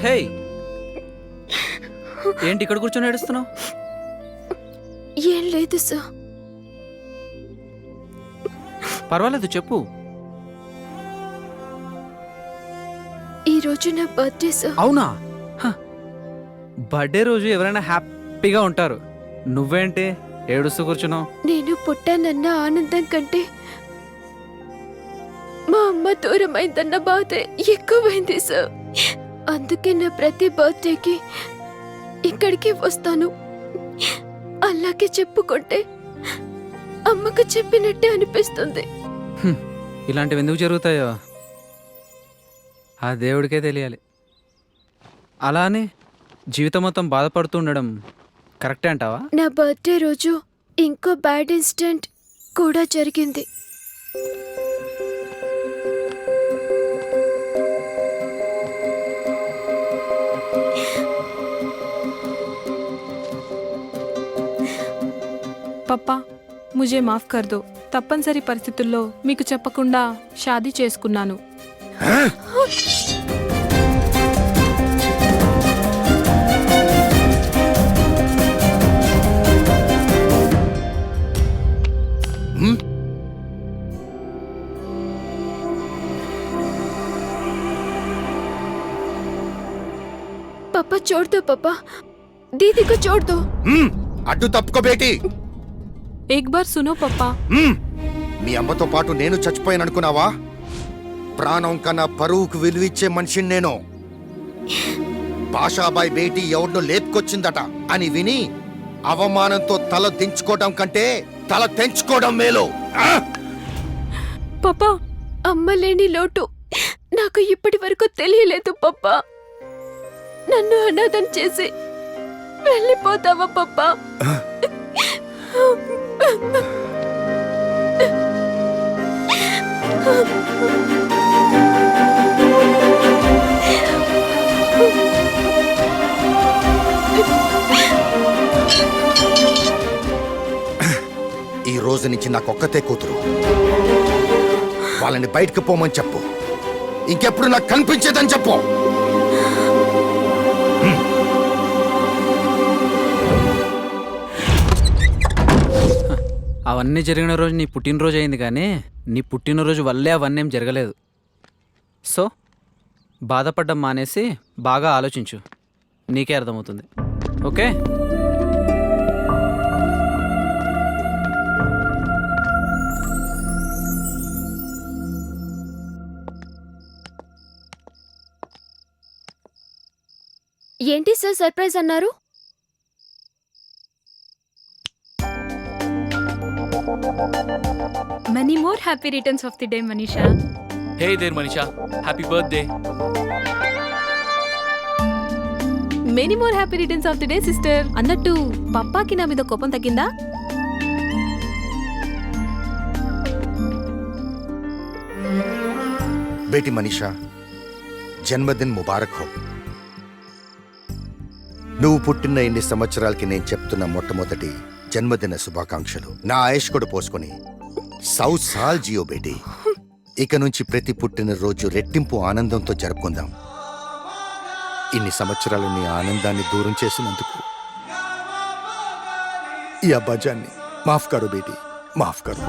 హే, ఏంటి ఇక్కడ కూర్చొని ఏడుస్తున్నావు? ఏం లేదు సార్. పర్వాలేదు, చెప్పు. ఈరోజు నా బర్త్డే సార్. అవునా? బర్త్డే రోజు ఎవరైనా హ్యాపీగా ఉంటారు. నువ్వేంటి ఏడుస్తూ కూర్చున్నావు? నేను పుట్టానన్న ఆనందం కంటే మా అమ్మ దూరం అయిందన్న బాధ ఎక్కువైంది సార్. అందుకే నా ప్రతి బర్త్డేకి ఇక్కడికి వస్తాను. అలాగే చెప్పుకుంటే అమ్మకు చెప్పినట్టే అనిపిస్తుంది. ఇలాంటివి ఎందుకు జరుగుతాయో ఆ దేవుడికే తెలియాలి. అలా అని జీవితం మొత్తం బాధపడుతూ ఉండడం కరెక్టే అంటావా? నా బర్త్డే రోజు ఇంకో బ్యాడ్ ఇన్సిడెంట్ కూడా జరిగింది. పప్పా, ముజే మాఫ్ కర్ దో. తప్పనిసరి పరిస్థితుల్లో మీకు చెప్పకుండా షాదీ చేసుకున్నాను. पापा छोड़ दो पापा, दीदी को छोड़ दो. అడ్డు తప్పుకో బేటీ. ఏక్ బార్ సునో పప్పా. మీ అమ్మతో పాటు నేను చచ్చిపోయాను అనుకున్నావా? ప్రాణం కన్నా పరువుకు విలువిచ్చే మనిషిని నేను. పాషాబాయ్ బేటీ ఎవరినో లేపుకొచ్చిందట అని విని అవమానంతో తల దించుకోవడం కంటే తల తెంచుకోవడం మేలు. పప్పా, అమ్మ లేని లోటు నాకు ఇప్పటి వరకు తెలియలేదు పప్పా. నన్ను అనాథం చేసి వెళ్ళిపోతావా పప్పా? ఈ రోజు నుంచి నాకొక్కతే కూతురు. వాళ్ళని బయటకు పోమని చెప్పు. ఇంకెప్పుడు నాకు కనిపించేదని చెప్పు. అవన్నీ జరిగిన రోజు నీ పుట్టినరోజు అయింది, కానీ నీ పుట్టినరోజు వల్లే అవన్నీ ఏం జరగలేదు. సో బాధపడ్డం మానేసి బాగా ఆలోచించు, నీకే అర్థమవుతుంది. ఓకే? ఏంటి సార్ సర్ప్రైజ్ అన్నారు? Many more happy returns of the day, Manisha. Hey there, Manisha. Happy birthday. Many more happy returns of the day sister. అన్నట్టు పప్పాకి నా మీద కోపం తగ్గిందా? బేటీ మనీషా, జన్మదిన్ ముబారక్ హో. నువ్వు పుట్టిన ఇన్ని సంవత్సరాలకి నేను చెప్తున్న మొట్టమొదటి జన్మదిన శుభాకాంక్షలు. నా ఆయుష్ కూడా పోసుకొని 100 సాల్ జియో బేటీ. ఇక నుంచి ప్రతి పుట్టినరోజు రెట్టింపు ఆనందంతో జరుపుకుందాం. ఇన్ని సంవత్సరాలు నీ ఆనందాన్ని దూరం చేసినందుకు ఈ అబ్బాజాన్ని మాఫ్ కరు బేటీ, మాఫ్ కరు.